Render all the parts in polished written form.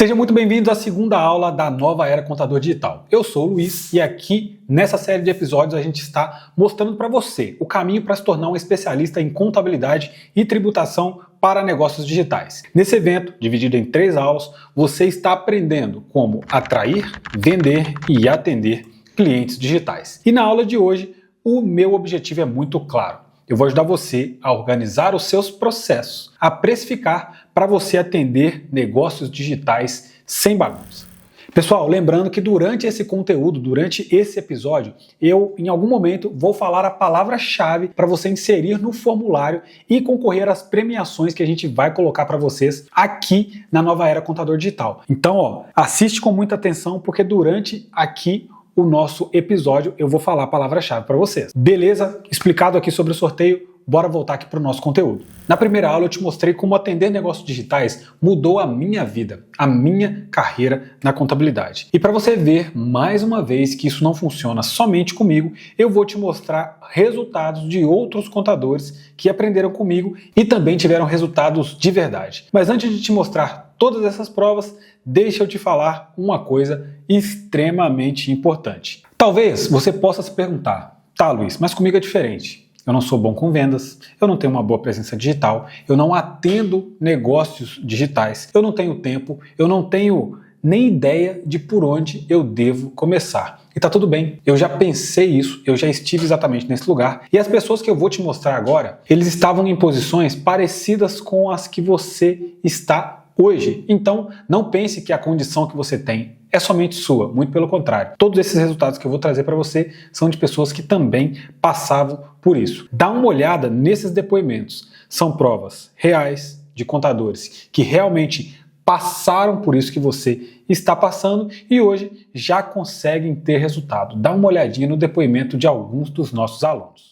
Sejam muito bem-vindos à segunda aula da Nova Era Contador Digital. Eu sou o Luiz e aqui, nessa série de episódios, a gente está mostrando para você o caminho para se tornar um especialista em contabilidade e tributação para negócios digitais. Nesse evento, dividido em 3 aulas, você está aprendendo como atrair, vender e atender clientes digitais. E na aula de hoje, o meu objetivo é muito claro. Eu vou ajudar você a organizar os seus processos, a precificar para você atender negócios digitais sem bagunça. Pessoal, lembrando que durante esse conteúdo, durante esse episódio, eu em algum momento vou falar a palavra-chave para você inserir no formulário e concorrer às premiações que a gente vai colocar para vocês aqui na Nova Era Contador Digital. Então, assiste com muita atenção porque durante aqui o nosso episódio eu vou falar a palavra-chave para vocês. Beleza? Explicado aqui sobre o sorteio, bora voltar aqui para o nosso conteúdo. Na primeira aula eu te mostrei como atender negócios digitais mudou a minha vida, a minha carreira na contabilidade. E para você ver mais uma vez que isso não funciona somente comigo, eu vou te mostrar resultados de outros contadores que aprenderam comigo e também tiveram resultados de verdade. Mas antes de te mostrar todas essas provas, deixa eu te falar uma coisa extremamente importante. Talvez você possa se perguntar, tá Luiz, mas comigo é diferente. Eu não sou bom com vendas, eu não tenho uma boa presença digital, eu não atendo negócios digitais, eu não tenho tempo, eu não tenho nem ideia de por onde eu devo começar. E tá tudo bem, eu já pensei isso, eu já estive exatamente nesse lugar, e as pessoas que eu vou te mostrar agora, eles estavam em posições parecidas com as que você está hoje. Então, não pense que a condição que você tem é somente sua, muito pelo contrário. Todos esses resultados que eu vou trazer para você são de pessoas que também passavam por isso. Dá uma olhada nesses depoimentos. São provas reais de contadores que realmente passaram por isso que você está passando e hoje já conseguem ter resultado. Dá uma olhadinha no depoimento de alguns dos nossos alunos.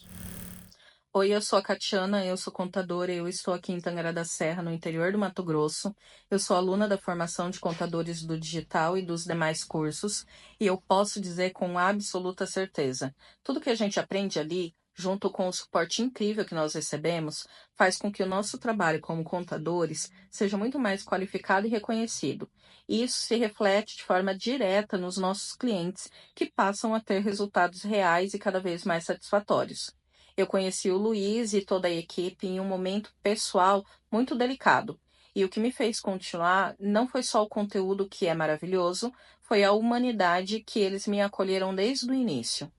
Oi, eu sou a Catiana, eu sou contadora e eu estou aqui em Tangará da Serra, no interior do Mato Grosso. Eu sou aluna da formação de contadores do digital e dos demais cursos e eu posso dizer com absoluta certeza, tudo que a gente aprende ali, junto com o suporte incrível que nós recebemos, faz com que o nosso trabalho como contadores seja muito mais qualificado e reconhecido. E isso se reflete de forma direta nos nossos clientes, que passam a ter resultados reais e cada vez mais satisfatórios. Eu conheci o Luiz e toda a equipe em um momento pessoal muito delicado. E o que me fez continuar não foi só o conteúdo que é maravilhoso, foi a humanidade que eles me acolheram desde o início.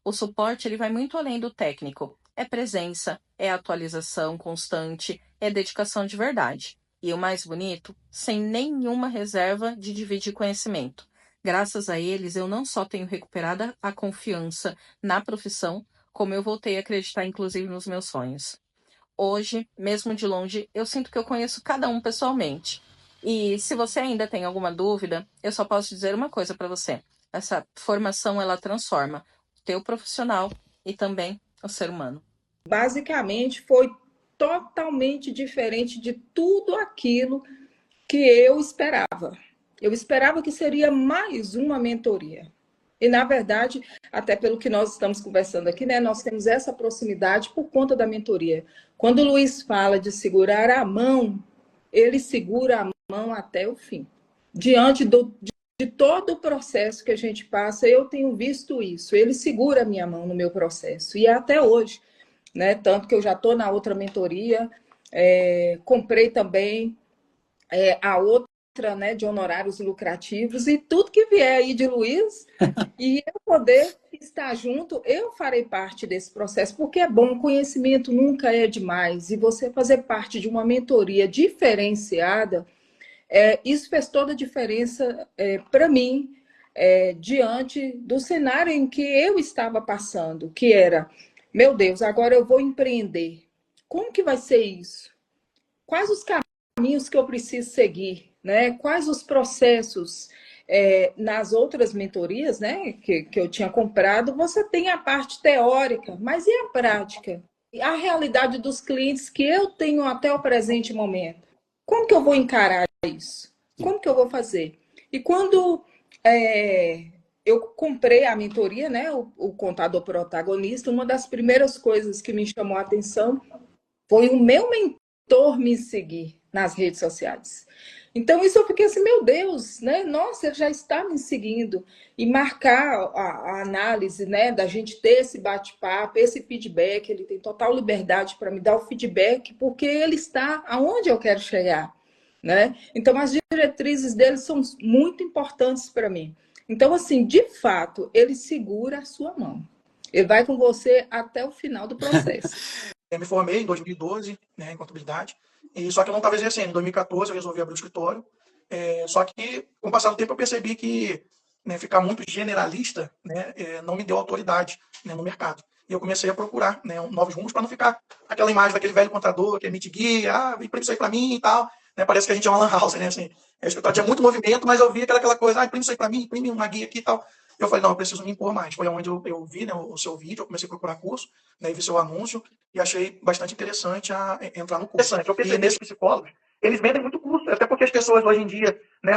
O suporte ele vai muito além do técnico. É presença, é atualização constante, é dedicação de verdade. E o mais bonito, sem nenhuma reserva de dividir conhecimento. Graças a eles, eu não só tenho recuperado a confiança na profissão, como eu voltei a acreditar, inclusive, nos meus sonhos. Hoje, mesmo de longe, eu sinto que eu conheço cada um pessoalmente. E se você ainda tem alguma dúvida, eu só posso dizer uma coisa para você. Essa formação, ela transforma o teu profissional e também o ser humano. Basicamente, foi totalmente diferente de tudo aquilo que eu esperava. Eu esperava que seria mais uma mentoria. E, na verdade, até pelo que nós estamos conversando aqui, né, nós temos essa proximidade por conta da mentoria. Quando o Luiz fala de segurar a mão, ele segura a mão até o fim. Diante de todo o processo que a gente passa, eu tenho visto isso. Ele segura a minha mão no meu processo. E até hoje, né, tanto que eu já estou na outra mentoria, comprei também a outra, né, de honorários lucrativos e tudo que vier aí de Luiz e eu poder estar junto, eu farei parte desse processo, porque é bom, conhecimento nunca é demais e você fazer parte de uma mentoria diferenciada, isso fez toda a diferença para mim, diante do cenário em que eu estava passando, que era, meu Deus, agora eu vou empreender. Como que vai ser isso? Quais os caminhos que eu preciso seguir, né? Quais os processos nas outras mentorias, né, que eu tinha comprado, você tem a parte teórica, mas e a prática? E a realidade dos clientes que eu tenho até o presente momento? Como que eu vou encarar isso? Como que eu vou fazer? E quando eu comprei a mentoria, né, o contador protagonista, uma das primeiras coisas que me chamou a atenção foi o meu mentor me seguir nas redes sociais. Então, isso eu fiquei assim, meu Deus, né? Nossa, ele já está me seguindo. E marcar a análise, né? Da gente ter esse bate-papo, esse feedback, ele tem total liberdade para me dar o feedback, porque ele está aonde eu quero chegar, né? Então, as diretrizes dele são muito importantes para mim. Então, assim, de fato, ele segura a sua mão. Ele vai com você até o final do processo. Eu me formei em 2012, né, em contabilidade, e só que eu não estava exercendo. Em 2014 eu resolvi abrir o escritório, só que com o passar do tempo eu percebi que, né, ficar muito generalista, né, não me deu autoridade, né, no mercado. E eu comecei a procurar, né, novos rumos para não ficar aquela imagem daquele velho contador que emite guia, imprime isso aí para mim e tal. Né, parece que a gente é uma lan house, né? Assim, o escritório tinha muito movimento, mas eu via aquela coisa, imprime isso aí para mim, imprime uma guia aqui e tal. Eu falei, não, eu preciso me impor mais. Foi onde eu vi, né, o seu vídeo, eu comecei a procurar curso, né, e vi seu anúncio, e achei bastante interessante entrar no curso. Eu pensei nesses psicólogos, eles vendem muito curso, até porque as pessoas hoje em dia, né,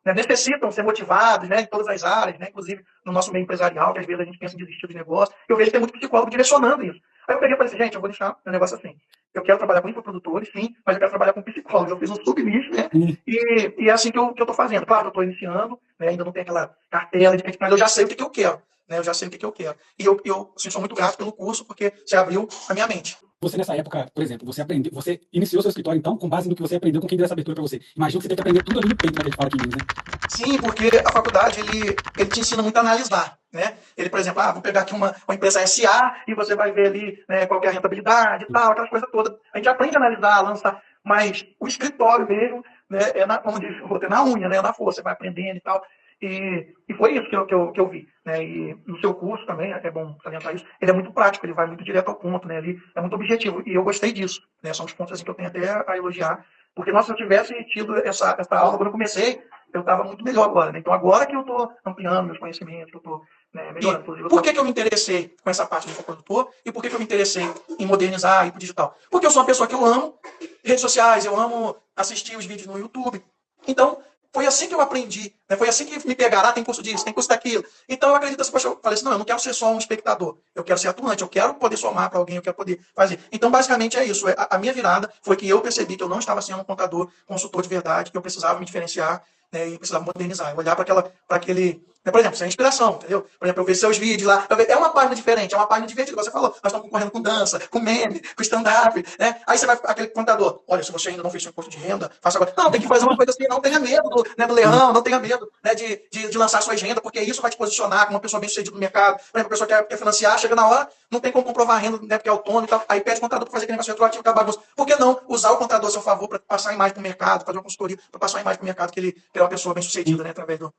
né, necessitam ser motivados, né, em todas as áreas, né, inclusive no nosso meio empresarial, que às vezes a gente pensa em desistir de negócio. Eu vejo que tem muito psicólogo direcionando isso. Aí eu peguei e falei assim, gente, eu vou deixar meu negócio assim. Eu quero trabalhar com infoprodutores, sim, mas eu quero trabalhar com psicólogos. Eu fiz um subnicho, né? E é assim que eu estou fazendo. Claro, eu estou iniciando, né, ainda não tem aquela cartela de mas eu já sei o que eu quero. Né, eu já sei o que eu quero. E eu assim, sou muito grato pelo curso, porque você abriu a minha mente. Você nessa época, por exemplo, você iniciou seu escritório então com base no que você aprendeu com quem deu essa abertura para você. Imagino que você tem que aprender tudo ali no peito, né, que a gente fala aqui, né? Sim, porque a faculdade, ele te ensina muito a analisar, né? Ele, por exemplo, vou pegar aqui uma empresa SA e você vai ver ali, né, qual que é a rentabilidade e tal, aquelas coisas todas. A gente aprende a analisar, a lançar, mas o escritório mesmo, né, como diz, vou ter na unha, né, na força, você vai aprendendo e tal. E foi isso que eu vi. Né? E no seu curso também, é bom salientar isso, ele é muito prático, ele vai muito direto ao ponto, né? Ele é muito objetivo. E eu gostei disso. Né? São os pontos assim, que eu tenho até a elogiar. Porque, nossa, se eu tivesse tido essa aula quando eu comecei, eu estava muito melhor agora. Né? Então, agora que eu estou ampliando meus conhecimentos, que eu estou, né, melhorando. Por que eu me interessei com essa parte do infoprodutor e por que eu me interessei em modernizar e para o digital? Porque eu sou uma pessoa que eu amo redes sociais, eu amo assistir os vídeos no YouTube. Então, foi assim que eu aprendi, né? Foi assim que me pegaram, tem curso disso, tem curso daquilo. Então eu acredito assim, eu falei assim, não, eu não quero ser só um espectador, eu quero ser atuante, eu quero poder somar para alguém, eu quero poder fazer. Então basicamente é isso, a minha virada foi que eu percebi que eu não estava sendo um contador, consultor de verdade, que eu precisava me diferenciar, né, e precisava modernizar, eu olhar para aquele, né, por exemplo, sem inspiração, entendeu? Por exemplo, eu ver seus vídeos lá, é uma página diferente, é uma página divertida, você falou, nós estamos concorrendo com dança, com meme, com stand-up, né? Aí você vai, aquele contador, olha, se você ainda não fez seu imposto de renda, faça agora. Não, tem que fazer uma coisa assim, não tenha medo do leão, não tenha medo, né, de lançar suas rendas, porque isso vai te posicionar como uma pessoa bem sucedida no mercado. Por exemplo, a pessoa quer financiar, chega na hora, não tem como comprovar a renda, né, porque é autônomo e tal, aí pede o contador para fazer aquele negócio retroativo, aquela bagunça. Por que não usar o contador a seu favor para passar a imagem para o mercado, fazer uma consultoria para passar a imagem para o mercado, que ele é uma pessoa bem sucedida, né, através do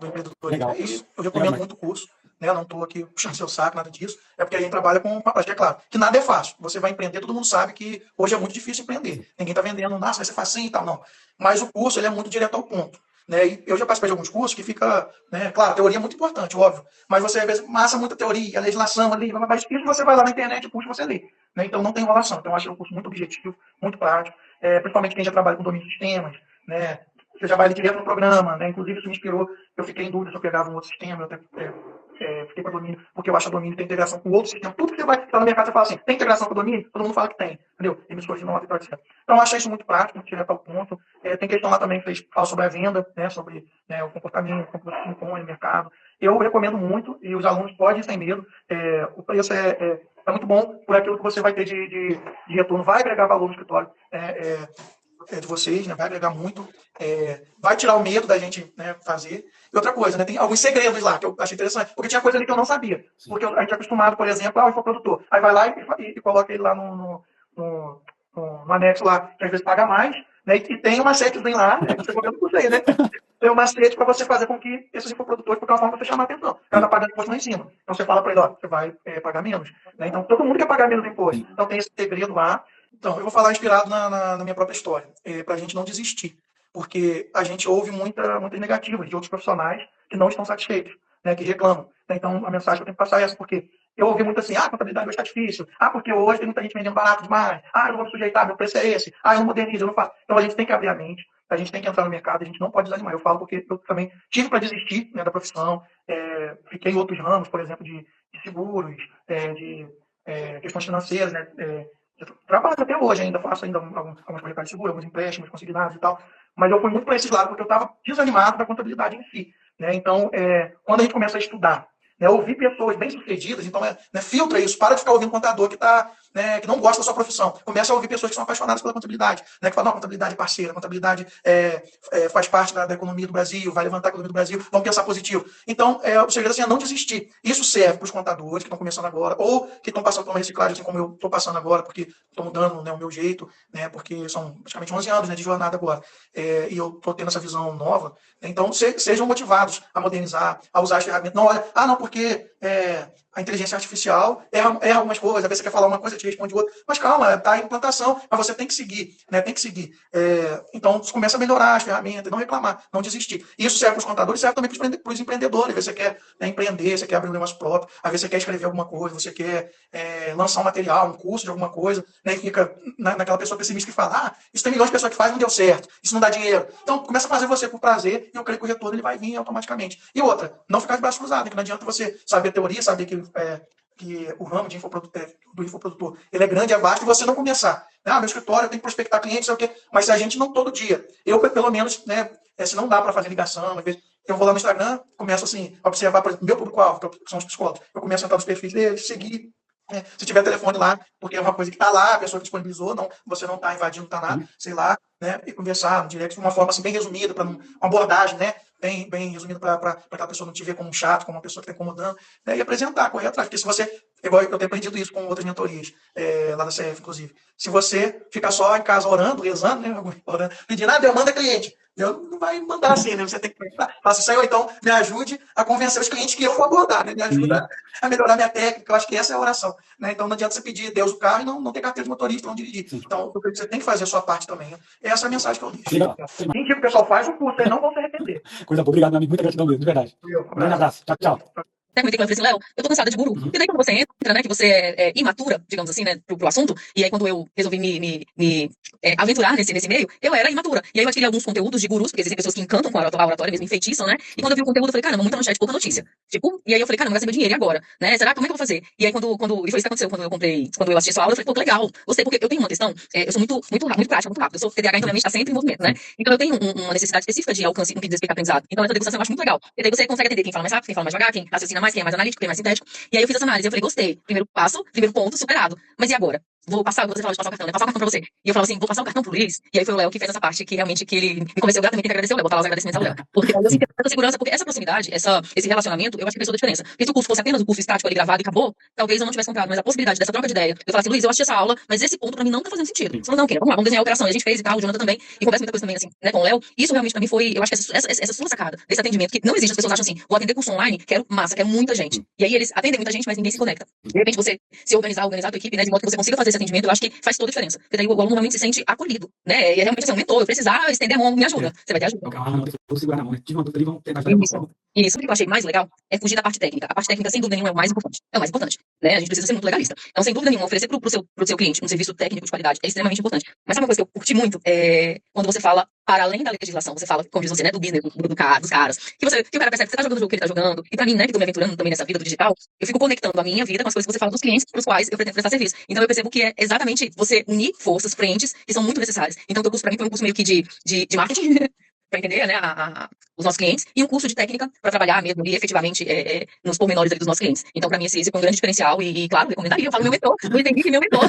empreendedor. Legal. É isso, eu recomendo muito o curso. Né? Eu não estou aqui puxando seu saco, nada disso. É porque a gente trabalha com uma prática. É claro que nada é fácil. Você vai empreender, todo mundo sabe que hoje é muito difícil empreender. Ninguém está vendendo, nossa, vai ser facinho e tal, não. Mas o curso ele é muito direto ao ponto. Né? E eu já participei de alguns cursos que fica, né, claro, a teoria é muito importante, óbvio, mas você às vezes massa muita teoria, a legislação ali, mas isso você vai lá na internet e puxa você lê. Né? Então não tem enrolação. Então eu acho que é um curso muito objetivo, muito prático, principalmente quem já trabalha com domínio de sistemas, né? Você já vai ali direto no programa, né? Inclusive isso me inspirou, eu fiquei em dúvida se eu pegava um outro sistema, eu até, fiquei com a domínio, porque eu acho que a domínio tem integração com outro sistema. Tudo que você vai estar no mercado, você fala assim, tem integração com o domínio? Todo mundo fala que tem, entendeu? Emissores de nota e tal, etc. Então, eu achei isso muito prático, muito direto ao ponto. Tem questão lá também que vocês falam sobre a venda, né? Sobre, né, o comportamento, como você se impõe no mercado. Eu recomendo muito, e os alunos podem ir sem medo. O preço é muito bom por aquilo que você vai ter de retorno. Vai agregar valor no escritório. De vocês, né? Vai agregar muito, vai tirar o medo da gente, né, fazer. E outra coisa, né, tem alguns segredos lá que eu achei interessante, porque tinha coisa ali que eu não sabia. Sim. Porque a gente é acostumado, por exemplo, o infoprodutor. Aí vai lá e coloca ele lá no anexo lá, que às vezes paga mais, né, e tem uma macetezinho lá, né, você comendo por aí, né? Tem um macete para você fazer com que esses infoprodutores, porque é uma forma de você chamar a atenção. Ela está pagando imposto lá em cima. Então você fala para ele, ó, você vai pagar menos. Né? Então todo mundo quer pagar menos imposto. Então tem esse segredo lá. Então, eu vou falar inspirado na minha própria história, para a gente não desistir, porque a gente ouve muitas negativas de outros profissionais que não estão satisfeitos, né, que reclamam. Então, a mensagem que eu tenho que passar é essa, porque eu ouvi muito assim, a contabilidade hoje está difícil, porque hoje tem muita gente vendendo barato demais, eu não vou me sujeitar, meu preço é esse, eu não modernizo, eu não faço. Então, a gente tem que abrir a mente, a gente tem que entrar no mercado, a gente não pode desanimar. Eu falo porque eu também tive para desistir, né, da profissão, fiquei em outros ramos, por exemplo, de seguros, de questões financeiras, né, eu trabalho até hoje ainda, faço ainda alguns mercados de seguro, alguns empréstimos consignados e tal, mas eu fui muito para esse lado, porque eu estava desanimado da contabilidade em si. Né? Então, quando a gente começa a estudar, né, ouvir pessoas bem-sucedidas, então filtra isso, para de ficar ouvindo contador que não gosta da sua profissão. Começa a ouvir pessoas que são apaixonadas pela contabilidade, né, que falam, não, a contabilidade é parceira, a contabilidade faz parte da economia do Brasil, vai levantar a economia do Brasil, vamos pensar positivo. Então, o segredo assim, é não desistir. Isso serve para os contadores que estão começando agora, ou que estão passando por uma reciclagem, assim como eu estou passando agora, porque estou mudando, né, o meu jeito, né, porque são praticamente 11 anos, né, de jornada agora, e eu estou tendo essa visão nova. Então, sejam motivados a modernizar, a usar as ferramentas. Não olha, não, porque a inteligência artificial erra algumas coisas, às vezes você quer falar uma coisa, te responde outra, mas calma, está em implantação, mas você tem que seguir, né? Tem que seguir. Então, você começa a melhorar as ferramentas, não reclamar, não desistir. Isso serve para os contadores, serve também para os empreendedores. Às vezes você quer, né, empreender, você quer abrir um negócio próprio, às vezes você quer escrever alguma coisa, você quer lançar um material, um curso de alguma coisa, né, e fica naquela pessoa pessimista que fala, isso tem milhões de pessoas que fazem, não deu certo, isso não dá dinheiro. Então, começa a fazer você por prazer, e eu creio que o retorno ele vai vir automaticamente. E outra, não ficar de braço cruzado, que não adianta você saber a teoria, saber que o ramo do infoprodutor ele é grande, é vasto, e você não começar. Meu escritório, eu tenho que prospectar clientes, sei o quê. Mas se a gente não todo dia, eu pelo menos, né, se não dá para fazer ligação, às vezes, eu vou lá no Instagram, começo assim, a observar, por exemplo, meu público-alvo, que são os psicólogos, eu começo a entrar nos perfis deles, seguir. Se tiver telefone lá, porque é uma coisa que está lá, a pessoa que disponibilizou, você não está invadindo, não está nada, sei lá, né, e conversar no direct de uma forma assim, bem resumida, uma abordagem, né, bem resumida para aquela pessoa não te ver como um chato, como uma pessoa que está incomodando, né, e apresentar, correr atrás. Porque se você, igual eu tenho aprendido isso com outras mentorias, lá da CF, inclusive, se você ficar só em casa orando, rezando, né, orando, pedindo, Deus manda cliente. Deus não vai mandar assim, né? Você tem que pensar. Faça isso aí, ou então me ajude a convencer os clientes que eu vou abordar, né? Me ajuda a melhorar minha técnica. Eu acho que essa é a oração. Né? Então não adianta você pedir Deus o carro e não ter carteira de motorista, não dirigir. Então você tem que fazer a sua parte também. Né? Essa é a mensagem que eu deixo. Quem tipo o pessoal faz o curso, eles não vão se arrepender. Coisa boa, obrigado, meu amigo. Muita gratidão mesmo, de verdade. Um grande abraço. Tchau, tchau. Até comentei com ela, eu falei assim, Léo, eu tô cansada de guru. E daí quando você entra, né, que você é imatura, digamos assim, né, pro assunto, e aí quando eu resolvi me aventurar nesse meio, eu era imatura. E aí eu adquiri alguns conteúdos de gurus, porque existem pessoas que encantam com a oratória, mesmo enfeitiçam, né, e quando eu vi o conteúdo, eu falei, caramba, muita manchete, pouca notícia. Tipo, e aí eu falei, caramba, vai ser meu dinheiro, e agora? Né, será, como é que eu vou fazer? E aí e foi isso que aconteceu, quando eu assisti a sua aula, eu falei, pô, que legal, gostei, porque eu tenho uma questão, eu sou muito prática, muito rápido, eu sou TDAH, então minha mente tá sempre em movimento, né, então eu tenho uma necessidade específica de alcance, um de aprendizado. Então essa degustação eu acho muito legal, e daí você consegue atender quem fala mais rápido, quem fala mais devagar, quem raciocina mais, quem é mais analítico, quem é mais sintético. E aí eu fiz essa análise, eu falei, gostei. Primeiro passo, primeiro ponto, superado. Mas e agora? Você falou de passar o cartão, né? Passar o cartão pra você. E eu falo assim, vou passar o cartão pro Luiz. E aí foi o Léo que fez essa parte, que realmente, que ele me convenceu gratamente, tem que agradecer o Léo, botar lá os agradecimentos ao Léo. Porque aí eu senti essa segurança, porque essa proximidade, esse relacionamento, eu acho que fez toda a diferença. Porque se o curso fosse apenas o curso estático ali gravado e acabou, talvez eu não tivesse comprado, mas a possibilidade dessa troca de ideia, eu falar assim, Luiz, eu assisti essa aula, mas esse ponto pra mim não tá fazendo sentido. Você falou, não, vamos lá, vamos desenhar a operação. E a gente fez e tal, o Jonathan também, e conversa muita coisa também, assim, né, com o Léo. Isso realmente pra mim foi, eu acho que essa sua sacada desse atendimento, que não existe, as pessoas acham assim, vou atender curso online, quero massa, quero muita gente. E aí eles atendem muita gente, mas ninguém se conecta. De repente você se organizar a tua equipe, né, de modo que você consiga fazer esse atendimento, eu acho que faz toda a diferença. Porque daí o aluno realmente se sente acolhido, né? E é realmente assim, um mentor, eu precisar estender a mão, me ajuda. Você vai ter ajuda. Vou segurar na mão, né? Tive uma dúvida ali, vamos tentar Isso, o que eu achei mais legal é fugir da parte técnica. A parte técnica, sem dúvida nenhuma, é o mais importante. É o mais importante, né? A gente precisa ser muito legalista. Então, sem dúvida nenhuma, oferecer pro seu cliente um serviço técnico de qualidade é extremamente importante. Mas sabe uma coisa que eu curti muito? Quando você fala para além da legislação, você fala, como diz você, né, do business, dos caras, que o cara percebe que você tá jogando o jogo que ele tá jogando, e pra mim, né, que tô me aventurando também nessa vida do digital, eu fico conectando a minha vida com as coisas que você fala dos clientes pros quais eu pretendo prestar serviço. Então eu percebo que é exatamente você unir forças, frentes, que são muito necessárias. Então o teu curso pra mim foi um curso meio que de marketing, para entender, né, os nossos clientes, e um curso de técnica para trabalhar mesmo e efetivamente nos pormenores ali dos nossos clientes. Então, para mim, esse foi um grande diferencial e claro, recomendaria. Eu falo meu mentor, Luiz Henrique, meu mentor.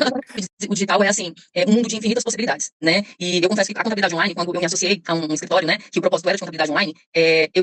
O digital é assim, um mundo de infinitas possibilidades, né? E eu confesso que a contabilidade online, quando eu me associei a um escritório, né, que o propósito era de contabilidade online,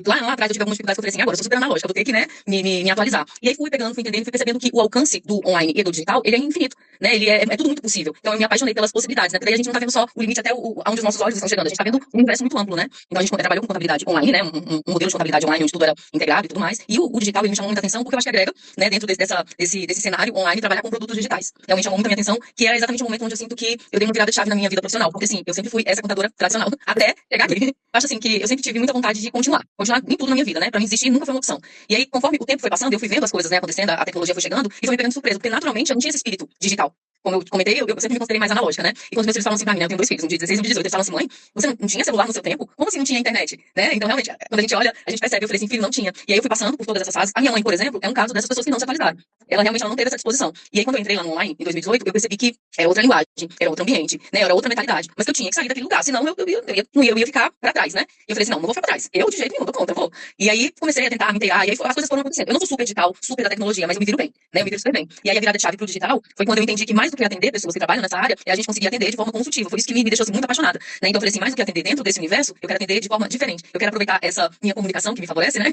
lá atrás eu tive algumas dificuldades que eu falei assim, agora eu sou super analógica, eu vou ter que, né, me atualizar. E aí fui pegando, fui entendendo, fui percebendo que o alcance do online e do digital, ele é infinito, né? Ele é tudo muito possível. Então eu me apaixonei pelas possibilidades, né? Porque daí a gente não tá vendo só o limite até onde os nossos olhos estão chegando, a gente tá vendo um universo muito amplo, né? Então a gente trabalhou com contabilidade online, né? Um modelo de contabilidade online onde tudo era integrado e tudo mais. E o digital ele me chamou muita atenção porque eu acho que agrega, né, dentro desse cenário online, trabalhar com produtos digitais. Realmente chamou muita minha atenção, que é exatamente o momento onde eu sinto que eu dei uma virada de chave na minha vida profissional. Porque assim, eu sempre fui essa contadora tradicional até chegar aqui. Eu acho assim que eu sempre tive muita vontade de continuar em tudo na minha vida, né? Pra mim existir nunca foi uma opção. E aí, conforme o tempo foi passando, eu fui vendo as coisas, né, acontecendo, a tecnologia foi chegando e foi me pegando de surpresa, porque naturalmente eu não tinha esse espírito digital. como eu comentei, eu sempre me considerei mais analógica, né? E quando meus filhos falam assim pra mim, né, eu tenho 2 filhos, um de 16 e um de 18, eles falam assim, mãe, você não tinha celular no seu tempo? Como assim não tinha internet? Né? Então, realmente, quando a gente olha, a gente percebe, eu falei assim, filho, não tinha. E aí eu fui passando por todas essas fases. A minha mãe, por exemplo, é um caso dessas pessoas que não se atualizaram. Ela realmente não teve essa disposição. E aí, quando eu entrei lá no online, em 2018, eu percebi que era outra linguagem, era outro ambiente, né? Era outra mentalidade. Mas que eu tinha que sair daquele lugar, senão eu ia ficar pra trás, né? E eu falei assim, não vou ficar pra trás. Eu, de jeito nenhum, tô contra, eu vou. E aí, comecei a tentar me inteirar, e aí as coisas foram acontecendo. Eu não sou super digital, super da tecnologia, mas eu me viro bem, né? Eu me viro super bem. E aí, a virada de chave pro digital foi quando eu entendi que mais do que atender pessoas que trabalham nessa área, é a gente conseguir atender de forma consultiva. Foi isso que me deixou assim, muito apaixonada, né? Então, eu falei assim, mais do que atender dentro desse universo, eu quero atender de forma diferente. Eu quero aproveitar essa minha comunicação que me favorece, né?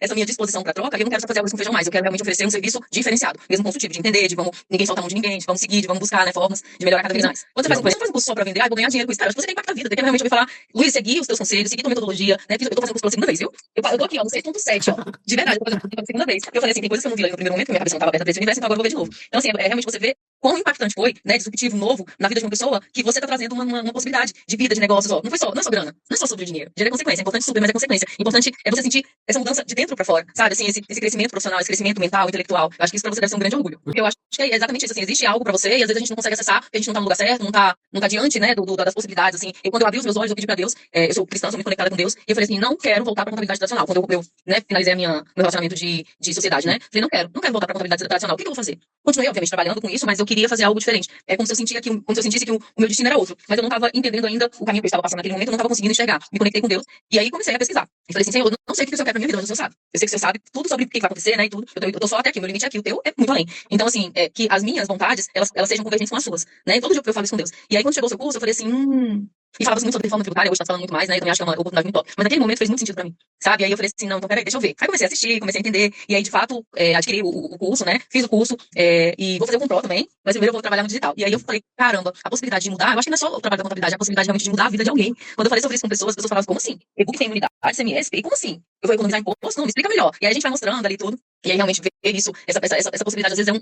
Essa minha disposição pra troca, e eu não quero só fazer algo com feijão mais. Eu quero realmente oferecer um serviço diferenciado, mesmo consultivo, de entender, de vamos ninguém soltar a mão de ninguém, de vamos seguir, de vamos buscar, né, formas de melhorar cada vez mais. Quando você faz um curso só pra vender, vou ganhar dinheiro com isso, cara, acho que você tem que impactar a vida, tem que realmente ouvir falar, Luiz, seguir os teus conselhos, seguir tua metodologia, né? Eu tô fazendo curso pela segunda vez, viu? Eu tô aqui, ó, no 6.7, ó, de verdade, eu tô fazendo pela segunda vez. Eu falei assim, tem coisas que eu não vi ali no primeiro momento, que minha cabeça não tava aberta pra esse universo, então agora eu vou ver de novo. Então, assim, realmente você vê quão impactante foi, né, disruptivo, novo, na vida de uma pessoa, que você tá trazendo uma possibilidade de vida, de negócios, ó. Não é só grana, não é só sobre o dinheiro. Dinheiro é consequência, é importante subir, mas é consequência. Importante é você sentir essa mudança de dentro pra fora, sabe? Assim, esse crescimento profissional, esse crescimento mental, intelectual. Eu acho que isso pra você deve ser um grande orgulho. Porque eu acho que é exatamente isso, assim, existe algo pra você e às vezes a gente não consegue acessar, porque a gente não tá no lugar certo, não tá diante, né, das possibilidades, assim. Quando eu abri os meus olhos, eu pedi pra Deus, eu sou cristã, sou muito conectada com Deus, e eu falei assim, não quero voltar pra contabilidade tradicional. Quando eu né, finalizei meu relacionamento de sociedade, né? Falei, não quero voltar pra contabilidade tradicional. O que eu vou fazer? Continuei, obviamente, trabalhando com isso, mas eu queria fazer algo diferente. É como se eu sentisse que o meu destino era outro. Mas eu não estava entendendo ainda o caminho que eu estava passando naquele momento, eu não estava conseguindo enxergar. Me conectei com Deus. E aí comecei a pesquisar. E falei assim, Senhor, eu não sei o que o Senhor quer pra minha vida, mas o Senhor sabe. Eu sei que o Senhor sabe tudo sobre o que vai acontecer, né? E tudo. Eu tô só até aqui, meu limite é aqui, o teu é muito além. Então, assim, que as minhas vontades, elas sejam convergentes com as suas, né? E todo dia eu falo isso com Deus. E aí, quando chegou o seu curso, eu falei assim, e falava muito sobre reforma tributária, hoje tá falando muito mais, né? Eu também acho que é uma oportunidade muito top. Mas naquele momento fez muito sentido pra mim, sabe? Aí eu falei assim, não, então peraí, deixa eu ver. Aí comecei a assistir, comecei a entender. E aí, de fato, adquiri o curso, né? Fiz o curso, e vou fazer o Compró também. Mas primeiro eu vou trabalhar no digital. E aí eu falei, caramba, a possibilidade de mudar, eu acho que não é só o trabalho da contabilidade, é a possibilidade realmente de mudar a vida de alguém. Quando eu falei sobre isso com pessoas, as pessoas falavam, como assim? E-book tem unidade, CMS, e como assim? Eu vou economizar imposto? Não, me explica melhor. E aí a gente vai mostrando ali tudo. E aí realmente ver isso, essa possibilidade, às vezes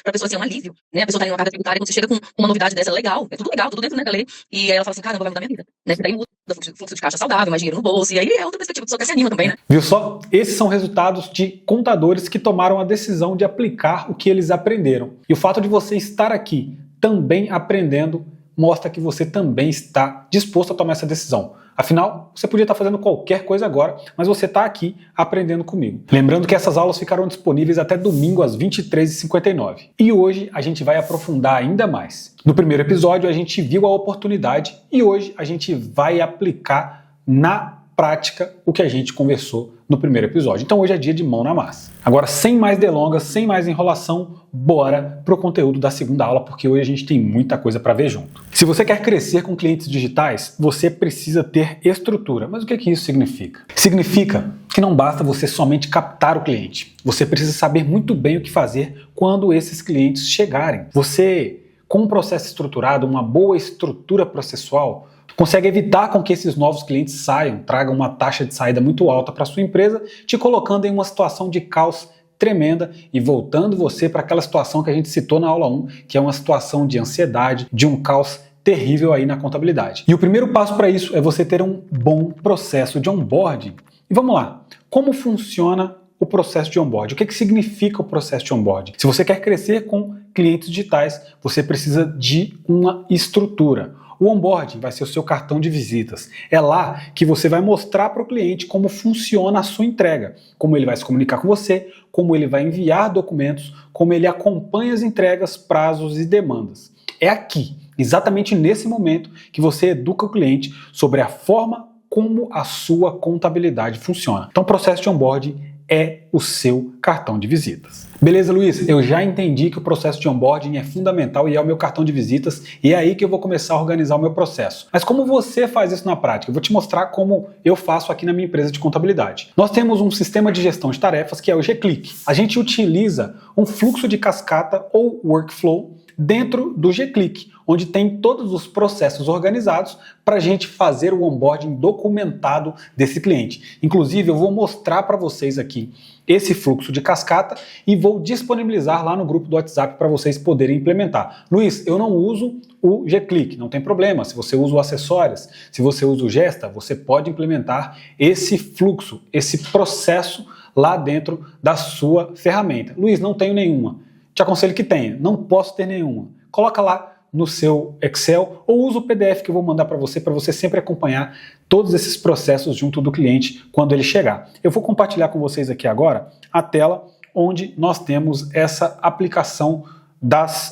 pra pessoa assim, é um alívio, né? A pessoa tá ali numa carga tributária, quando você chega com uma novidade dessa, é legal, tudo dentro, né, da lei. E aí ela fala assim, caramba, vai mudar minha vida, né? Porque daí muda fluxo de caixa saudável, mais dinheiro no bolso, e aí é outra perspectiva, a pessoa que se anima também, né? Viu só? Esses são resultados de contadores que tomaram a decisão de aplicar o que eles aprenderam. E o fato de você estar aqui também aprendendo mostra que você também está disposto a tomar essa decisão. Afinal, você podia estar fazendo qualquer coisa agora, mas você está aqui aprendendo comigo. Lembrando que essas aulas ficarão disponíveis até domingo às 23h59. E hoje a gente vai aprofundar ainda mais. No primeiro episódio a gente viu a oportunidade e hoje a gente vai aplicar na prática o que a gente conversou no primeiro episódio. Então hoje é dia de mão na massa. Agora, sem mais delongas, sem mais enrolação, bora pro conteúdo da segunda aula, porque hoje a gente tem muita coisa para ver junto. Se você quer crescer com clientes digitais, você precisa ter estrutura. Mas o que isso significa? Significa que não basta você somente captar o cliente. Você precisa saber muito bem o que fazer quando esses clientes chegarem. Você, com um processo estruturado, uma boa estrutura processual, consegue evitar com que esses novos clientes saiam, tragam uma taxa de saída muito alta para sua empresa, te colocando em uma situação de caos tremenda e voltando você para aquela situação que a gente citou na aula 1, que é uma situação de ansiedade, de um caos terrível aí na contabilidade. E o primeiro passo para isso é você ter um bom processo de onboarding. E vamos lá, como funciona o processo de onboarding? O que significa o processo de onboarding? Se você quer crescer com clientes digitais, você precisa de uma estrutura. O onboarding vai ser o seu cartão de visitas. É lá que você vai mostrar para o cliente como funciona a sua entrega, como ele vai se comunicar com você, como ele vai enviar documentos, como ele acompanha as entregas, prazos e demandas. É aqui, exatamente nesse momento, que você educa o cliente sobre a forma como a sua contabilidade funciona. Então o processo de onboarding é o seu cartão de visitas. Beleza, Luiz? Eu já entendi que o processo de onboarding é fundamental e é o meu cartão de visitas e é aí que eu vou começar a organizar o meu processo. Mas como você faz isso na prática? Eu vou te mostrar como eu faço aqui na minha empresa de contabilidade. Nós temos um sistema de gestão de tarefas que é o G-Click. A gente utiliza um fluxo de cascata ou workflow dentro do G-Click, onde tem todos os processos organizados para a gente fazer o onboarding documentado desse cliente. Inclusive, eu vou mostrar para vocês aqui esse fluxo de cascata e vou disponibilizar lá no grupo do WhatsApp para vocês poderem implementar. Luiz, eu não uso o G-Click, não tem problema. Se você usa o Acessórias, se você usa o Gesta, você pode implementar esse fluxo, esse processo lá dentro da sua ferramenta. Luiz, não tenho nenhuma. Te aconselho que tenha, não posso ter nenhuma. coloca lá no seu Excel ou usa o PDF que eu vou mandar para você sempre acompanhar todos esses processos junto do cliente quando ele chegar. Eu vou compartilhar com vocês aqui agora a tela onde nós temos essa aplicação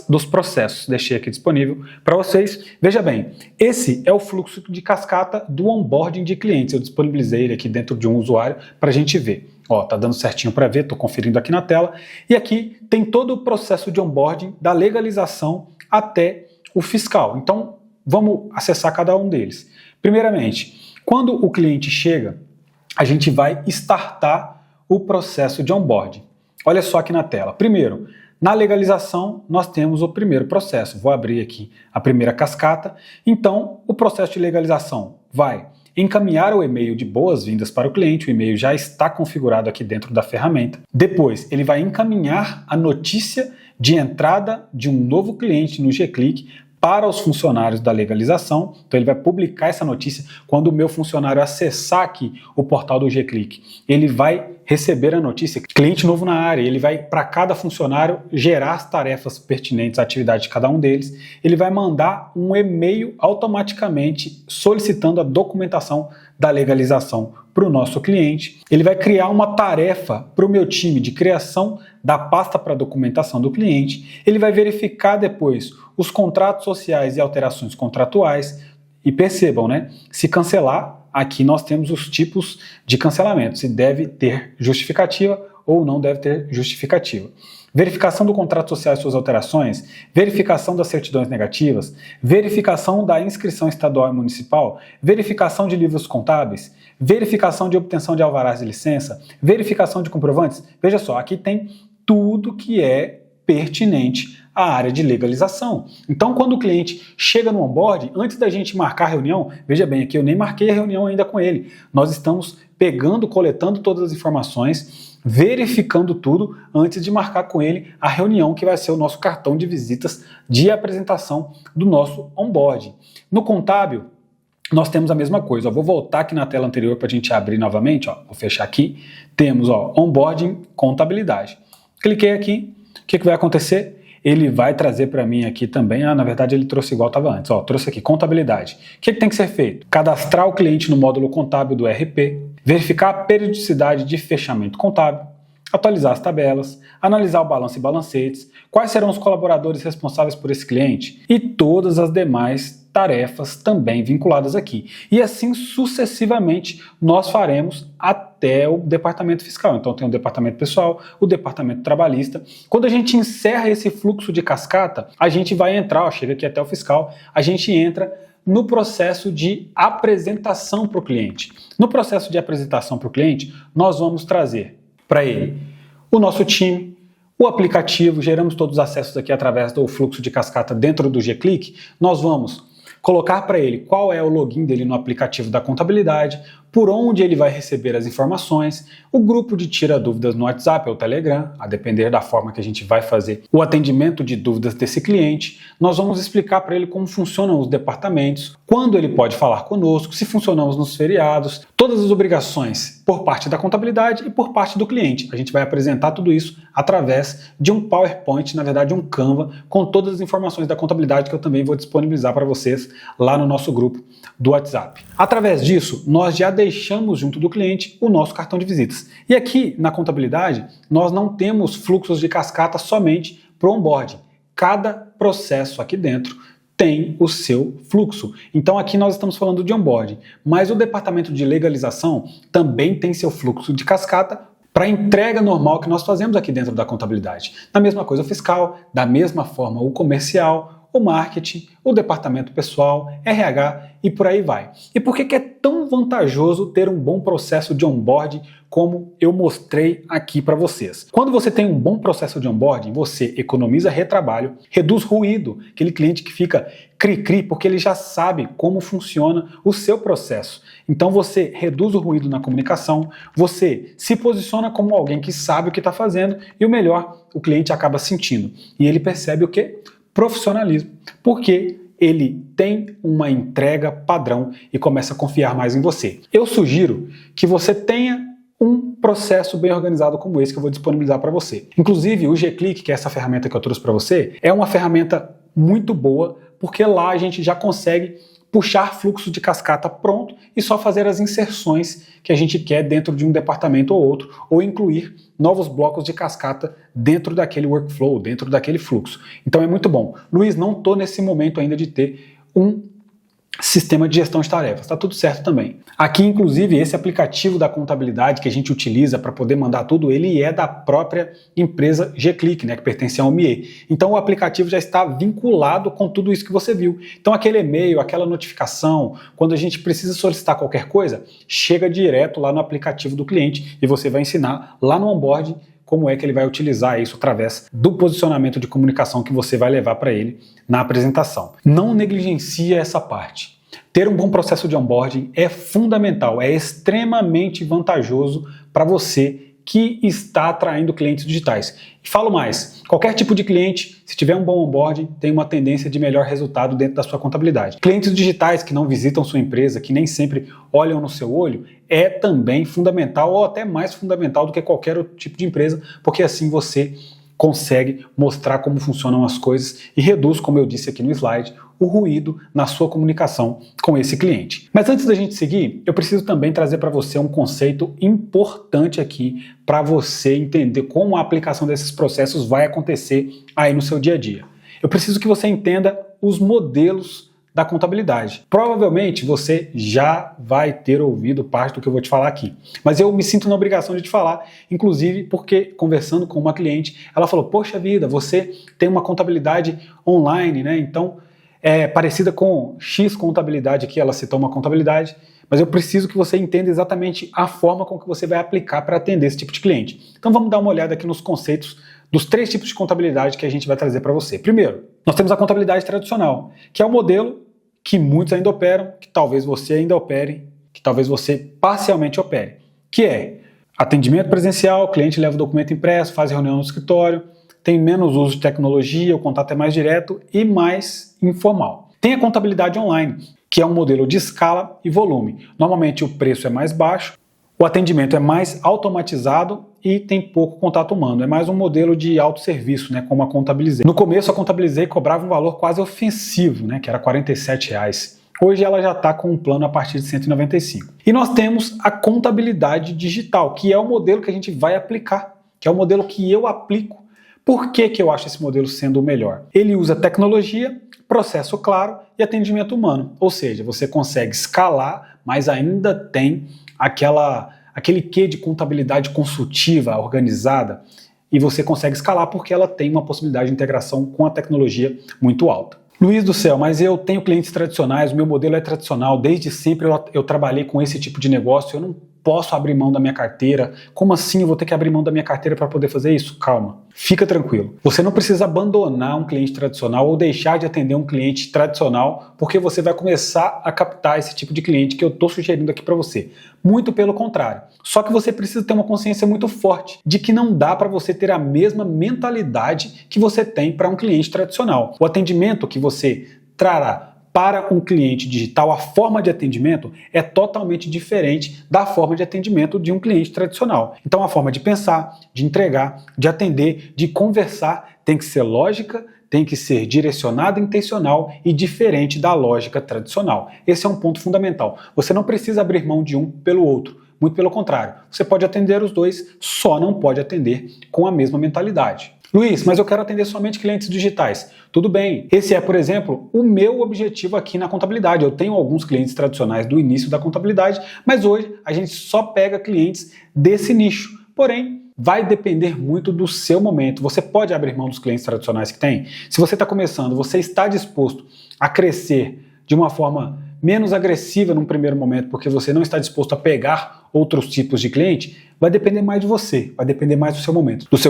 dos processos. Deixei aqui disponível para vocês. Veja bem, esse é o fluxo de cascata do onboarding de clientes. Eu disponibilizei ele aqui dentro de um usuário para a gente ver. Ó, tá dando certinho para ver, estou conferindo aqui na tela. E aqui tem todo o processo de onboarding da legalização até o fiscal. Então, vamos acessar cada um deles. Primeiramente, quando o cliente chega, a gente vai startar o processo de onboarding. Olha só aqui na tela. Primeiro, na legalização, nós temos o primeiro processo. Vou abrir aqui a primeira cascata. Então, o processo de legalização vai encaminhar o e-mail de boas-vindas para o cliente. O e-mail já está configurado aqui dentro da ferramenta. Depois, ele vai encaminhar a notícia de entrada de um novo cliente no G-Click para os funcionários da legalização. Então ele vai publicar essa notícia quando o meu funcionário acessar aqui o portal do G-Click. Ele vai receber a notícia, cliente novo na área, ele vai para cada funcionário gerar as tarefas pertinentes à atividade de cada um deles. Ele vai mandar um e-mail automaticamente solicitando a documentação da legalização para o nosso cliente. Ele vai criar uma tarefa para o meu time de criação da pasta para documentação do cliente. Ele vai verificar depois os contratos sociais e alterações contratuais. E percebam, né? Se cancelar, aqui nós temos os tipos de cancelamento. Se deve ter justificativa ou não deve ter justificativa. Verificação do contrato social e suas alterações, verificação das certidões negativas, verificação da inscrição estadual e municipal, verificação de livros contábeis, verificação de obtenção de alvarás de licença, verificação de comprovantes. Veja só, aqui tem tudo que é pertinente à área de legalização. Então, quando o cliente chega no onboarding, antes da gente marcar a reunião, veja bem, aqui eu nem marquei a reunião ainda com ele. Nós estamos pegando, coletando todas as informações, verificando tudo antes de marcar com ele a reunião que vai ser o nosso cartão de visitas de apresentação do nosso onboarding. No contábil, nós temos a mesma coisa. Eu vou voltar aqui na tela anterior para a gente abrir novamente. Ó, vou fechar aqui. Temos onboarding, contabilidade. Cliquei aqui. O que vai acontecer? Ele vai trazer para mim aqui também, na verdade ele trouxe igual estava antes, trouxe aqui contabilidade. O que tem que ser feito? Cadastrar o cliente no módulo contábil do RP, verificar a periodicidade de fechamento contábil, atualizar as tabelas, analisar o balanço e balancetes, quais serão os colaboradores responsáveis por esse cliente e todas as demais tarefas também vinculadas aqui. E assim sucessivamente nós faremos até o departamento fiscal. Então tem o departamento pessoal, o departamento trabalhista. Quando a gente encerra esse fluxo de cascata, a gente vai entrar, chega aqui até o fiscal, a gente entra no processo de apresentação para o cliente. No processo de apresentação para o cliente, nós vamos trazer para ele o nosso time, o aplicativo, geramos todos os acessos aqui através do fluxo de cascata dentro do G-Click. Nós vamos colocar para ele qual é o login dele no aplicativo da contabilidade, por onde ele vai receber as informações, o grupo de tira dúvidas no WhatsApp ou Telegram, a depender da forma que a gente vai fazer o atendimento de dúvidas desse cliente. Nós vamos explicar para ele como funcionam os departamentos, quando ele pode falar conosco, se funcionamos nos feriados, todas as obrigações por parte da contabilidade e por parte do cliente. A gente vai apresentar tudo isso através de um PowerPoint, na verdade um Canva, com todas as informações da contabilidade que eu também vou disponibilizar para vocês lá no nosso grupo do WhatsApp. Através disso, nós já deixamos junto do cliente o nosso cartão de visitas. E aqui na contabilidade, nós não temos fluxos de cascata somente para o onboarding. Cada processo aqui dentro tem o seu fluxo. Então aqui nós estamos falando de onboarding, mas o departamento de legalização também tem seu fluxo de cascata para a entrega normal que nós fazemos aqui dentro da contabilidade. Da mesma coisa o fiscal, da mesma forma o comercial, o marketing, o departamento pessoal, RH e por aí vai. E por que é tão vantajoso ter um bom processo de onboarding como eu mostrei aqui para vocês? Quando você tem um bom processo de onboarding, você economiza retrabalho, reduz ruído, aquele cliente que fica cri-cri, porque ele já sabe como funciona o seu processo. Então você reduz o ruído na comunicação, você se posiciona como alguém que sabe o que está fazendo e o melhor, o cliente acaba sentindo. E ele percebe o quê? Profissionalismo, porque ele tem uma entrega padrão e começa a confiar mais em você. Eu sugiro que você tenha um processo bem organizado como esse que eu vou disponibilizar para você. Inclusive, o G-Click, que é essa ferramenta que eu trouxe para você, é uma ferramenta muito boa, porque lá a gente já consegue puxar fluxo de cascata pronto e só fazer as inserções que a gente quer dentro de um departamento ou outro, ou incluir novos blocos de cascata dentro daquele workflow, dentro daquele fluxo. Então é muito bom. Luiz, não estou nesse momento ainda de ter um sistema de gestão de tarefas, está tudo certo também. Aqui, inclusive, esse aplicativo da contabilidade que a gente utiliza para poder mandar tudo, ele é da própria empresa G-Click, né, que pertence ao ME. Então o aplicativo já está vinculado com tudo isso que você viu. Então aquele e-mail, aquela notificação, quando a gente precisa solicitar qualquer coisa, chega direto lá no aplicativo do cliente e você vai ensinar lá no onboarding como é que ele vai utilizar isso através do posicionamento de comunicação que você vai levar para ele na apresentação. Não negligencie essa parte. Ter um bom processo de onboarding é fundamental, é extremamente vantajoso para você que está atraindo clientes digitais. E falo mais, qualquer tipo de cliente, se tiver um bom onboarding, tem uma tendência de melhor resultado dentro da sua contabilidade. Clientes digitais que não visitam sua empresa, que nem sempre olham no seu olho, é também fundamental ou até mais fundamental do que qualquer outro tipo de empresa, porque assim você consegue mostrar como funcionam as coisas e reduz, como eu disse aqui no slide, o ruído na sua comunicação com esse cliente. Mas antes da gente seguir, eu preciso também trazer para você um conceito importante aqui para você entender como a aplicação desses processos vai acontecer aí no seu dia a dia. Eu preciso que você entenda os modelos da contabilidade. Provavelmente você já vai ter ouvido parte do que eu vou te falar aqui, mas eu me sinto na obrigação de te falar, inclusive porque conversando com uma cliente, ela falou, poxa vida, você tem uma contabilidade online, né? Então é parecida com X contabilidade aqui, ela citou uma contabilidade, mas eu preciso que você entenda exatamente a forma com que você vai aplicar para atender esse tipo de cliente. Então vamos dar uma olhada aqui nos conceitos dos 3 tipos de contabilidade que a gente vai trazer para você. Primeiro, nós temos a contabilidade tradicional, que é o modelo que muitos ainda operam, que talvez você ainda opere, que talvez você parcialmente opere, que é atendimento presencial, o cliente leva o documento impresso, faz reunião no escritório, tem menos uso de tecnologia, o contato é mais direto e mais informal. Tem a contabilidade online, que é um modelo de escala e volume. Normalmente o preço é mais baixo, o atendimento é mais automatizado e tem pouco contato humano. É mais um modelo de autosserviço, né, como a Contabilizei. No começo a Contabilizei cobrava um valor quase ofensivo, né, que era R$ 47. Hoje ela já está com um plano a partir de 195. E nós temos a contabilidade digital, que é o modelo que a gente vai aplicar, que é o modelo que eu aplico. Por que eu acho esse modelo sendo o melhor? Ele usa tecnologia, processo claro e atendimento humano. Ou seja, você consegue escalar, mas ainda tem aquele quê de contabilidade consultiva, organizada, e você consegue escalar porque ela tem uma possibilidade de integração com a tecnologia muito alta. Luiz do céu, mas eu tenho clientes tradicionais, o meu modelo é tradicional, desde sempre eu trabalhei com esse tipo de negócio, eu não posso abrir mão da minha carteira. Como assim eu vou ter que abrir mão da minha carteira para poder fazer isso? Calma, fica tranquilo. Você não precisa abandonar um cliente tradicional ou deixar de atender um cliente tradicional porque você vai começar a captar esse tipo de cliente que eu estou sugerindo aqui para você. Muito pelo contrário. Só que você precisa ter uma consciência muito forte de que não dá para você ter a mesma mentalidade que você tem para um cliente tradicional. O atendimento que você trará para um cliente digital, a forma de atendimento é totalmente diferente da forma de atendimento de um cliente tradicional. Então a forma de pensar, de entregar, de atender, de conversar tem que ser lógica, tem que ser direcionada, intencional e diferente da lógica tradicional. Esse é um ponto fundamental. Você não precisa abrir mão de um pelo outro. Muito pelo contrário. Você pode atender os dois, só não pode atender com a mesma mentalidade. Luiz, mas eu quero atender somente clientes digitais. Tudo bem, esse é, por exemplo, o meu objetivo aqui na contabilidade. Eu tenho alguns clientes tradicionais do início da contabilidade, mas hoje a gente só pega clientes desse nicho. Porém, vai depender muito do seu momento. Você pode abrir mão dos clientes tradicionais que tem? Se você está começando, você está disposto a crescer de uma forma menos agressiva num primeiro momento, porque você não está disposto a pegar outros tipos de cliente, vai depender mais de você, vai depender mais do seu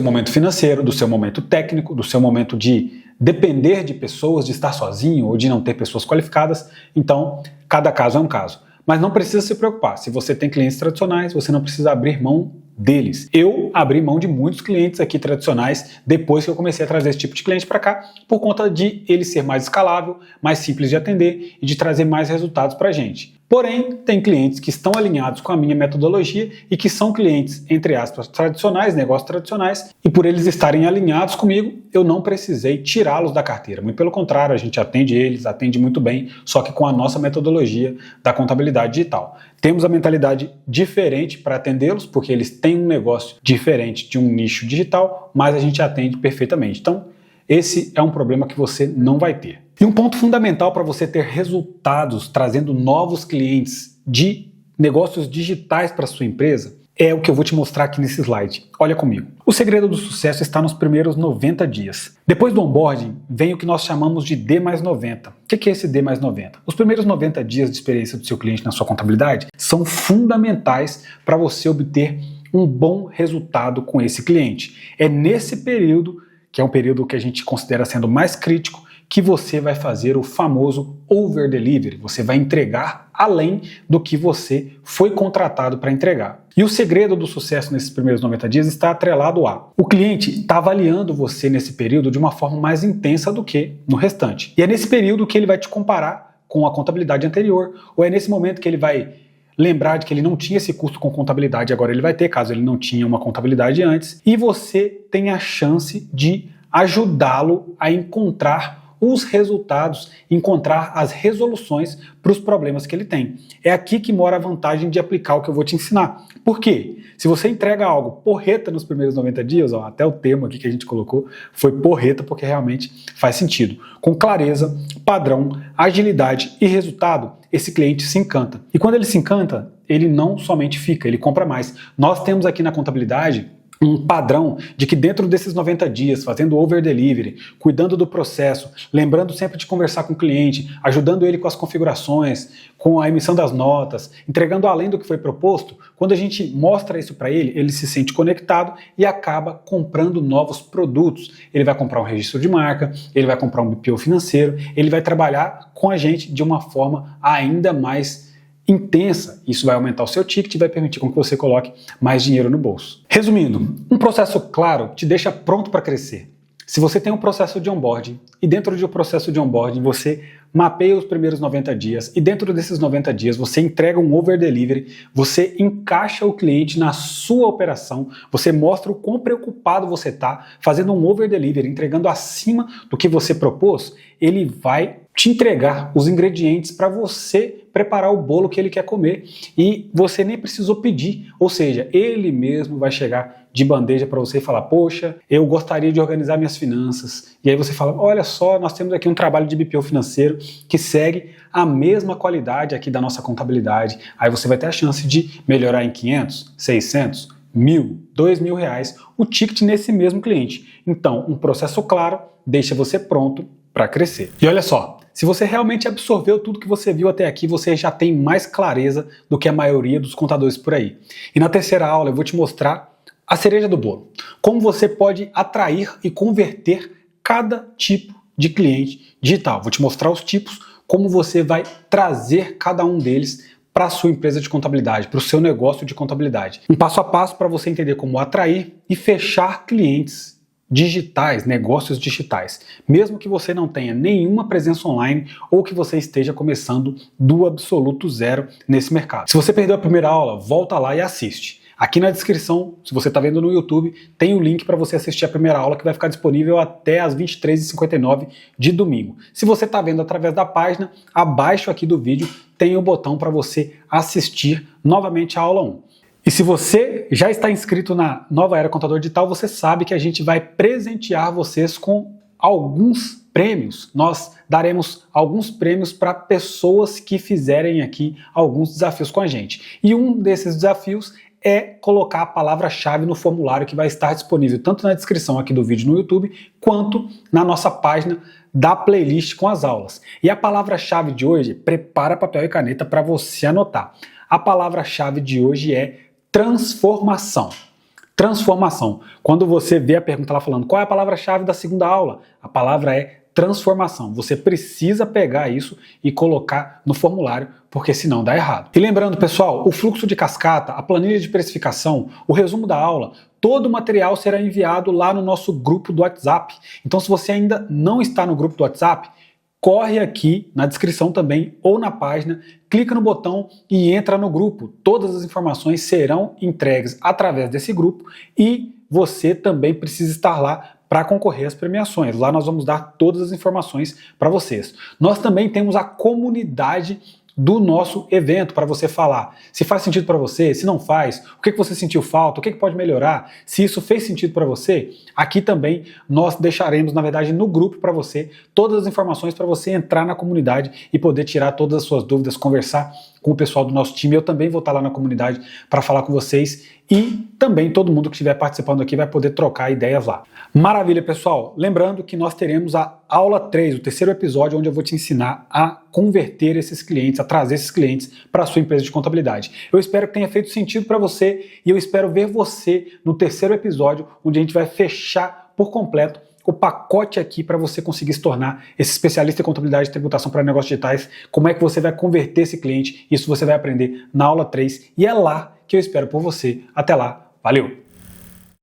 momento financeiro, do seu momento técnico, do seu momento de depender de pessoas, de estar sozinho ou de não ter pessoas qualificadas. Então, cada caso é um caso. Mas não precisa se preocupar. Se você tem clientes tradicionais, você não precisa abrir mão deles. Eu abri mão de muitos clientes aqui tradicionais depois que eu comecei a trazer esse tipo de cliente para cá, por conta de ele ser mais escalável, mais simples de atender e de trazer mais resultados para a gente. Porém, tem clientes que estão alinhados com a minha metodologia e que são clientes, entre aspas, tradicionais, negócios tradicionais, e por eles estarem alinhados comigo, eu não precisei tirá-los da carteira. Muito pelo contrário, a gente atende eles, atende muito bem, só que com a nossa metodologia da contabilidade digital. Temos a mentalidade diferente para atendê-los, porque eles têm um negócio diferente de um nicho digital, mas a gente atende perfeitamente. Então, esse é um problema que você não vai ter. E um ponto fundamental para você ter resultados trazendo novos clientes de negócios digitais para sua empresa é o que eu vou te mostrar aqui nesse slide. Olha comigo. O segredo do sucesso está nos primeiros 90 dias. Depois do onboarding, vem o que nós chamamos de D mais 90. O que é esse D mais 90? Os primeiros 90 dias de experiência do seu cliente na sua contabilidade são fundamentais para você obter um bom resultado com esse cliente. É nesse período, que é um período que a gente considera sendo mais crítico, que você vai fazer o famoso over delivery. Você vai entregar além do que você foi contratado para entregar. E o segredo do sucesso nesses primeiros 90 dias está atrelado a: o cliente está avaliando você nesse período de uma forma mais intensa do que no restante. E é nesse período que ele vai te comparar com a contabilidade anterior, ou é nesse momento que ele vai lembrar de que ele não tinha esse custo com contabilidade, agora ele vai ter, caso ele não tinha uma contabilidade antes, e você tem a chance de ajudá-lo a encontrar os resultados, encontrar as resoluções para os problemas que ele tem. É aqui que mora a vantagem de aplicar o que eu vou te ensinar. Por quê? Se você entrega algo porreta nos primeiros 90 dias, ó, até o termo aqui que a gente colocou foi porreta, porque realmente faz sentido. Com clareza, padrão, agilidade e resultado, esse cliente se encanta. E quando ele se encanta, ele não somente fica, ele compra mais. Nós temos aqui na contabilidade um padrão de que dentro desses 90 dias, fazendo over delivery, cuidando do processo, lembrando sempre de conversar com o cliente, ajudando ele com as configurações, com a emissão das notas, entregando além do que foi proposto, quando a gente mostra isso para ele, ele se sente conectado e acaba comprando novos produtos. Ele vai comprar um registro de marca, ele vai comprar um BPO financeiro, ele vai trabalhar com a gente de uma forma ainda mais intensa. Isso vai aumentar o seu ticket e vai permitir com que você coloque mais dinheiro no bolso. Resumindo, um processo claro te deixa pronto para crescer. Se você tem um processo de onboarding e dentro do processo de onboarding você mapeia os primeiros 90 dias e dentro desses 90 dias você entrega um over delivery, você encaixa o cliente na sua operação, você mostra o quão preocupado você está fazendo um over delivery, entregando acima do que você propôs, ele vai te entregar os ingredientes para você preparar o bolo que ele quer comer e você nem precisou pedir, ou seja, ele mesmo vai chegar de bandeja para você e falar: poxa, eu gostaria de organizar minhas finanças. E aí você fala: olha só, nós temos aqui um trabalho de BPO financeiro que segue a mesma qualidade aqui da nossa contabilidade. Aí você vai ter a chance de melhorar em 500, 600, 1.000, 2.000 reais o ticket nesse mesmo cliente. Então, um processo claro deixa você pronto para crescer. E olha só, se você realmente absorveu tudo que você viu até aqui, você já tem mais clareza do que a maioria dos contadores por aí. E na terceira aula eu vou te mostrar a cereja do bolo. Como você pode atrair e converter cada tipo de cliente digital. Vou te mostrar os tipos, como você vai trazer cada um deles para a sua empresa de contabilidade, para o seu negócio de contabilidade. Um passo a passo para você entender como atrair e fechar clientes digitais, negócios digitais, mesmo que você não tenha nenhuma presença online ou que você esteja começando do absoluto zero nesse mercado. Se você perdeu a primeira aula, volta lá e assiste. Aqui na descrição, se você está vendo no YouTube, tem o link para você assistir a primeira aula que vai ficar disponível até às 23h59 de domingo. Se você está vendo através da página, abaixo aqui do vídeo tem o botão para você assistir novamente a aula 1. E se você já está inscrito na Nova Era Contador Digital, você sabe que a gente vai presentear vocês com alguns prêmios. Nós daremos alguns prêmios para pessoas que fizerem aqui alguns desafios com a gente. E um desses desafios é colocar a palavra-chave no formulário que vai estar disponível tanto na descrição aqui do vídeo no YouTube, quanto na nossa página da playlist com as aulas. E a palavra-chave de hoje, prepara papel e caneta para você anotar. A palavra-chave de hoje é transformação. Transformação. Quando você vê a pergunta lá falando qual é a palavra-chave da segunda aula, a palavra é transformação. Você precisa pegar isso e colocar no formulário, porque senão dá errado. E lembrando, pessoal, o fluxo de cascata, a planilha de precificação, o resumo da aula, todo o material será enviado lá no nosso grupo do WhatsApp. Então, se você ainda não está no grupo do WhatsApp, corre aqui na descrição também ou na página, clica no botão e entra no grupo. Todas as informações serão entregues através desse grupo e você também precisa estar lá para concorrer às premiações. Lá nós vamos dar todas as informações para vocês. Nós também temos a comunidade do nosso evento para você falar se faz sentido para você, se não faz, o que você sentiu falta, o que pode melhorar, se isso fez sentido para você. Aqui também nós deixaremos, na verdade, no grupo para você todas as informações para você entrar na comunidade e poder tirar todas as suas dúvidas, conversar com o pessoal do nosso time. Eu também vou estar lá na comunidade para falar com vocês e também todo mundo que estiver participando aqui vai poder trocar ideias lá. Maravilha, pessoal! Lembrando que nós teremos a aula 3, o terceiro episódio, onde eu vou te ensinar a converter esses clientes, a trazer esses clientes para a sua empresa de contabilidade. Eu espero que tenha feito sentido para você e eu espero ver você no terceiro episódio, onde a gente vai fechar por completo o pacote aqui para você conseguir se tornar esse especialista em contabilidade e tributação para negócios digitais. Como é que você vai converter esse cliente? Isso você vai aprender na aula 3 e é lá que eu espero por você. Até lá, valeu!